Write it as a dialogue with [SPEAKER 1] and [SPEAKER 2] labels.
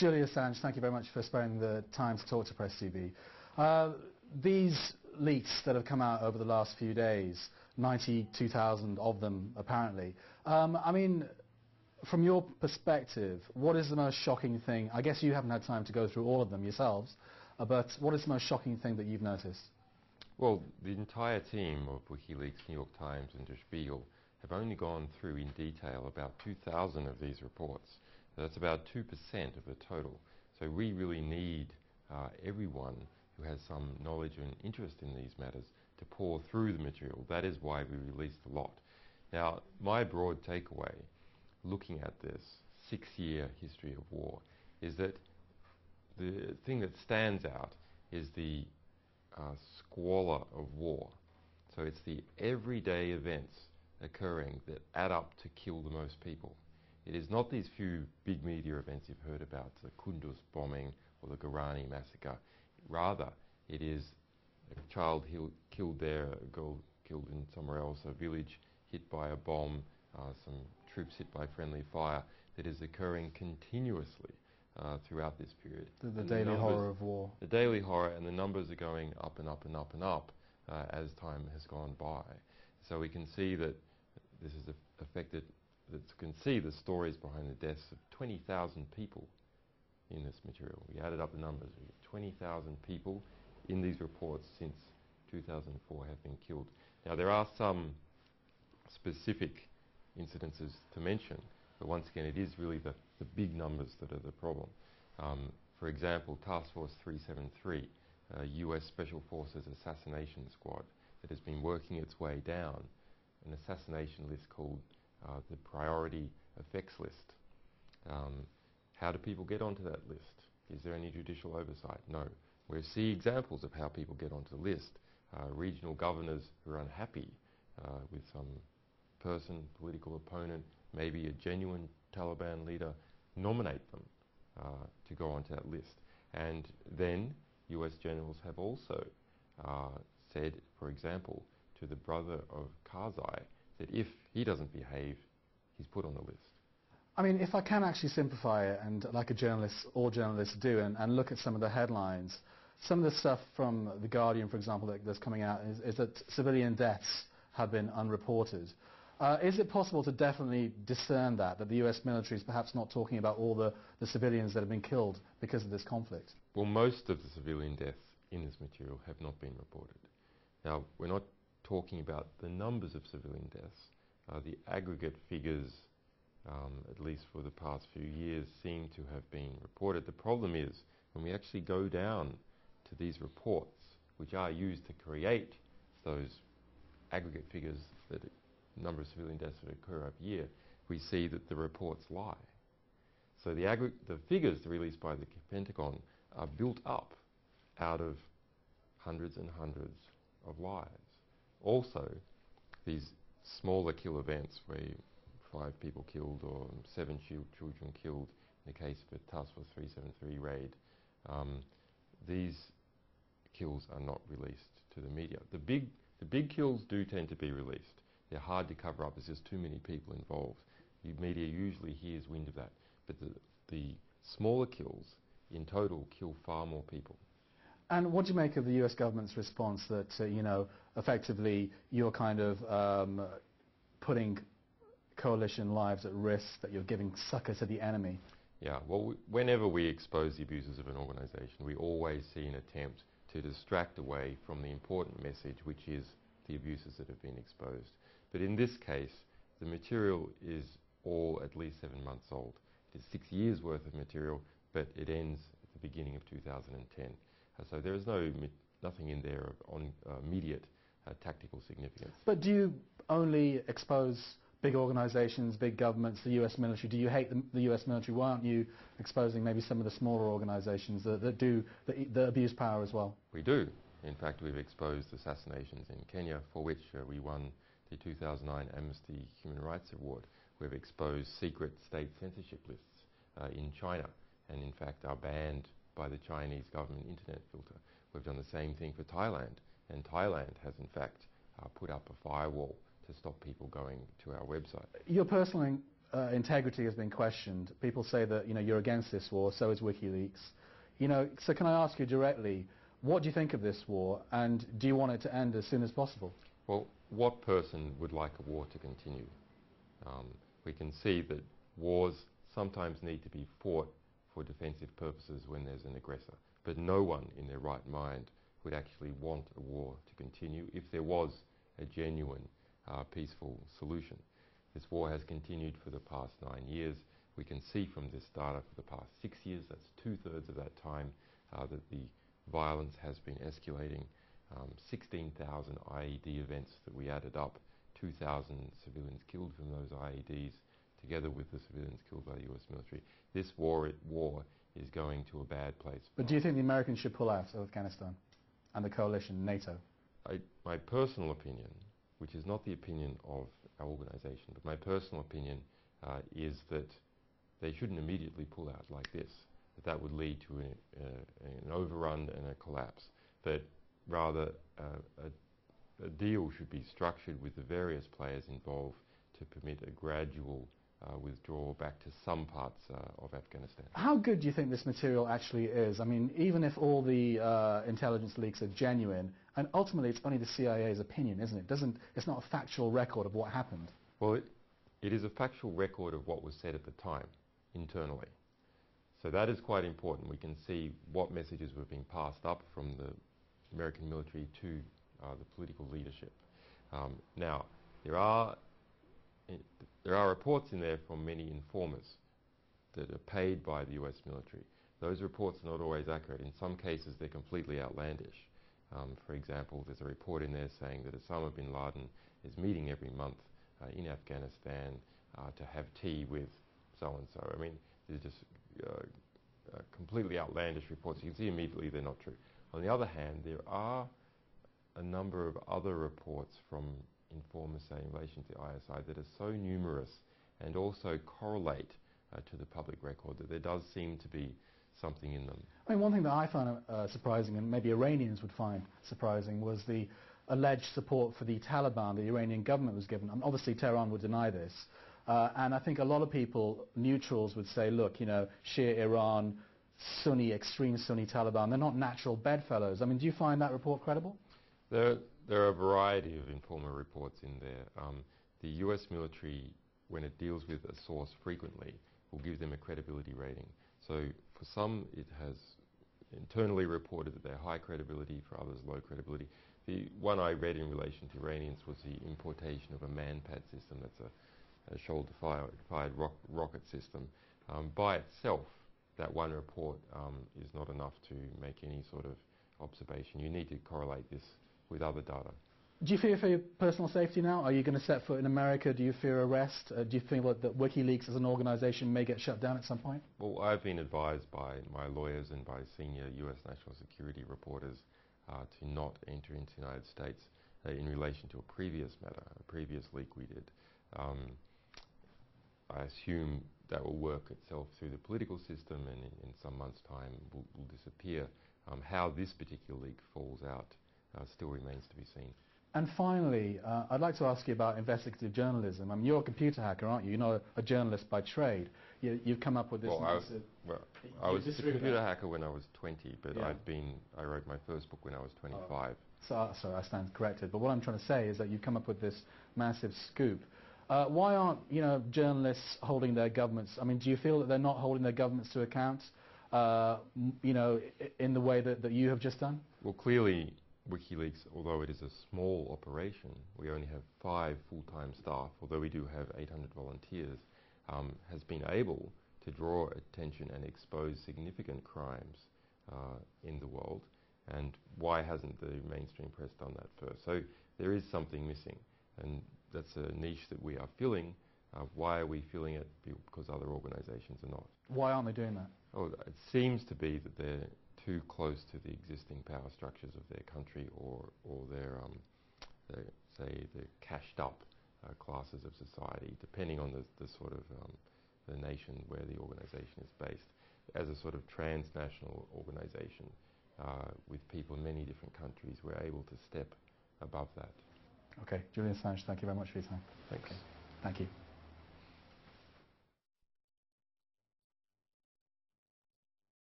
[SPEAKER 1] Julian Assange, thank you very much for sparing the time to talk to Press TV. These leaks that have come out over the last few days, 92,000 of them apparently, I mean, from your perspective, what is the most shocking thing? I guess you haven't had time to go through all of them yourselves, but what is the most shocking thing that you've noticed?
[SPEAKER 2] Well, the entire team of WikiLeaks, New York Times and Der Spiegel have only gone through in detail about 2,000 of these reports. So that's about 2% of the total. So we really need everyone who has some knowledge and interest in these matters to pour through the material. That is why we released a lot. Now, my broad takeaway, looking at this 6-year history of war, is that the thing that stands out is the squalor of war. So it's the everyday events occurring that add up to kill the most people. It is not these few big media events you've heard about, the Kunduz bombing or the Gorani massacre. Rather, it is a child killed there, a girl killed in somewhere else, a village hit by a bomb, some troops hit by friendly fire, that is occurring continuously throughout this period.
[SPEAKER 1] The daily horror of war.
[SPEAKER 2] The daily horror, and the numbers are going up and up and up and up as time has gone by. So we can see that this has affected, you can see the stories behind the deaths of 20,000 people in this material. We added up the numbers. 20,000 people in these reports since 2004 have been killed. Now there are some specific incidences to mention, but once again it is really the big numbers that are the problem. For example, Task Force 373, a US Special Forces assassination squad that has been working its way down an assassination list called the Priority Effects List. How do people get onto that list? Is there any judicial oversight? No. We see examples of how people get onto the list. Regional governors who are unhappy with some person, political opponent, maybe a genuine Taliban leader, nominate them to go onto that list. And then US generals have also said, for example, to the brother of Karzai, that if he doesn't behave, he's put on the list.
[SPEAKER 1] I mean, if I can actually simplify it, and like a journalist, all journalists do, and look at some of the headlines, some of the stuff from The Guardian, for example, that's coming out is that civilian deaths have been unreported. Is it possible to definitely discern that the US military is perhaps not talking about all the civilians that have been killed because of this conflict?
[SPEAKER 2] Well, most of the civilian deaths in this material have not been reported. Now, we're not talking about the numbers of civilian deaths. The aggregate figures, at least for the past few years, seem to have been reported. The problem is, when we actually go down to these reports, which are used to create those aggregate figures, that number of civilian deaths that occur every year, we see that the reports lie. So the figures released by the Pentagon are built up out of hundreds and hundreds of lives. Also, these smaller kill events where 5 people killed or 7 children killed in the case of the Task Force 373 raid, these kills are not released to the media. The big kills do tend to be released. They're hard to cover up. There's just too many people involved. The media usually hears wind of that. But the smaller kills in total kill far more people.
[SPEAKER 1] And what do you make of the US government's response that, you know, effectively you're kind of putting coalition lives at risk, that you're giving succor to the enemy?
[SPEAKER 2] Yeah, well, whenever we expose the abuses of an organization, we always see an attempt to distract away from the important message, which is the abuses that have been exposed. But in this case, the material is all at least 7 months old. It is 6 years worth of material, but it ends at the beginning of 2010. So there is nothing in there of immediate tactical significance.
[SPEAKER 1] But do you only expose big organizations, big governments, the US military? Do you hate the US military? Why aren't you exposing maybe some of the smaller organizations that abuse power as well?
[SPEAKER 2] We do. In fact, we've exposed assassinations in Kenya, for which we won the 2009 Amnesty Human Rights Award. We've exposed secret state censorship lists in China, and in fact are banned by the Chinese government internet filter. We've done the same thing for Thailand, and Thailand has in fact put up a firewall to stop people going to our website.
[SPEAKER 1] Your personal integrity has been questioned. People say that you're against this war, so is WikiLeaks. So can I ask you directly, what do you think of this war, and do you want it to end as soon as possible?
[SPEAKER 2] Well, what person would like a war to continue? We can see that wars sometimes need to be fought for defensive purposes when there's an aggressor, but no one in their right mind would actually want a war to continue if there was a genuine peaceful solution. This war has continued for the past 9 years. We can see from this data for the past 6 years, that's 2/3 of that time, that the violence has been escalating. 16,000 IED events that we added up, 2,000 civilians killed from those IEDs, together with the civilians killed by the US military. This war is going to a bad place.
[SPEAKER 1] But do you think the Americans should pull out of Afghanistan and the coalition, NATO?
[SPEAKER 2] My personal opinion, which is not the opinion of our organisation, but my personal opinion is that they shouldn't immediately pull out like this, that would lead to an overrun and a collapse. That rather a deal should be structured with the various players involved to permit a gradual withdrawal back to some parts of Afghanistan.
[SPEAKER 1] How good do you think this material actually is? I mean, even if all the intelligence leaks are genuine, and ultimately it's only the CIA's opinion, isn't it? It's not a factual record of what happened.
[SPEAKER 2] Well, it is a factual record of what was said at the time, internally. So that is quite important. We can see what messages were being passed up from the American military to the political leadership. Now, there are reports in there from many informers that are paid by the US military. Those reports are not always accurate. In some cases, they're completely outlandish. For example, there's a report in there saying that Osama bin Laden is meeting every month in Afghanistan to have tea with so-and-so. I mean, there's just completely outlandish reports. You can see immediately they're not true. On the other hand, there are a number of other reports from informers, say, in relation to ISI that are so numerous and also correlate to the public record that there does seem to be something in them.
[SPEAKER 1] I mean, one thing that I found surprising, and maybe Iranians would find surprising, was the alleged support for the Taliban the Iranian government was given. And obviously, Tehran would deny this. And I think a lot of people, neutrals, would say, look, Shia Iran, Sunni, extreme Sunni Taliban, they're not natural bedfellows. I mean, do you find that report credible?
[SPEAKER 2] There are a variety of informer reports in there. The US military, when it deals with a source frequently, will give them a credibility rating. So for some, it has internally reported that they're high credibility, for others low credibility. The one I read in relation to Iranians was the importation of a MANPAD system. That's a shoulder-fired rocket system. By itself, that one report is not enough to make any sort of observation. You need to correlate this with other data.
[SPEAKER 1] Do you fear for your personal safety now? Are you going to set foot in America? Do you fear arrest? Do you feel that WikiLeaks as an organisation may get shut down at some point?
[SPEAKER 2] Well, I've been advised by my lawyers and by senior US national security reporters to not enter into the United States in relation to a previous matter, a previous leak we did. I assume that will work itself through the political system and in some months' time will disappear. How this particular leak falls out still remains to be seen.
[SPEAKER 1] And finally, I'd like to ask you about investigative journalism. I mean, you're a computer hacker, aren't you? You're not a journalist by trade. You've come up with this...
[SPEAKER 2] I was a computer hacker when I was 20, but yeah. I wrote my first book when I was 25.
[SPEAKER 1] So I stand corrected. But what I'm trying to say is that you've come up with this massive scoop. Why aren't, journalists holding their governments? I mean, do you feel that they're not holding their governments to account, in the way that you have just done?
[SPEAKER 2] Well, clearly, WikiLeaks, although it is a small operation, we only have 5 full-time staff, although we do have 800 volunteers, has been able to draw attention and expose significant crimes in the world. And why hasn't the mainstream press done that first? So there is something missing, and that's a niche that we are filling. Why are we filling it? Because other organisations are not.
[SPEAKER 1] Why aren't they doing that?
[SPEAKER 2] Oh, it seems to be that they're too close to the existing power structures of their country or their cashed up classes of society, depending on the sort of the nation where the organisation is based. As a sort of transnational organisation with people in many different countries, we're able to step above that.
[SPEAKER 1] Okay, Julian Assange, thank you very much for your time.
[SPEAKER 2] Thanks.
[SPEAKER 1] Okay. Thank you.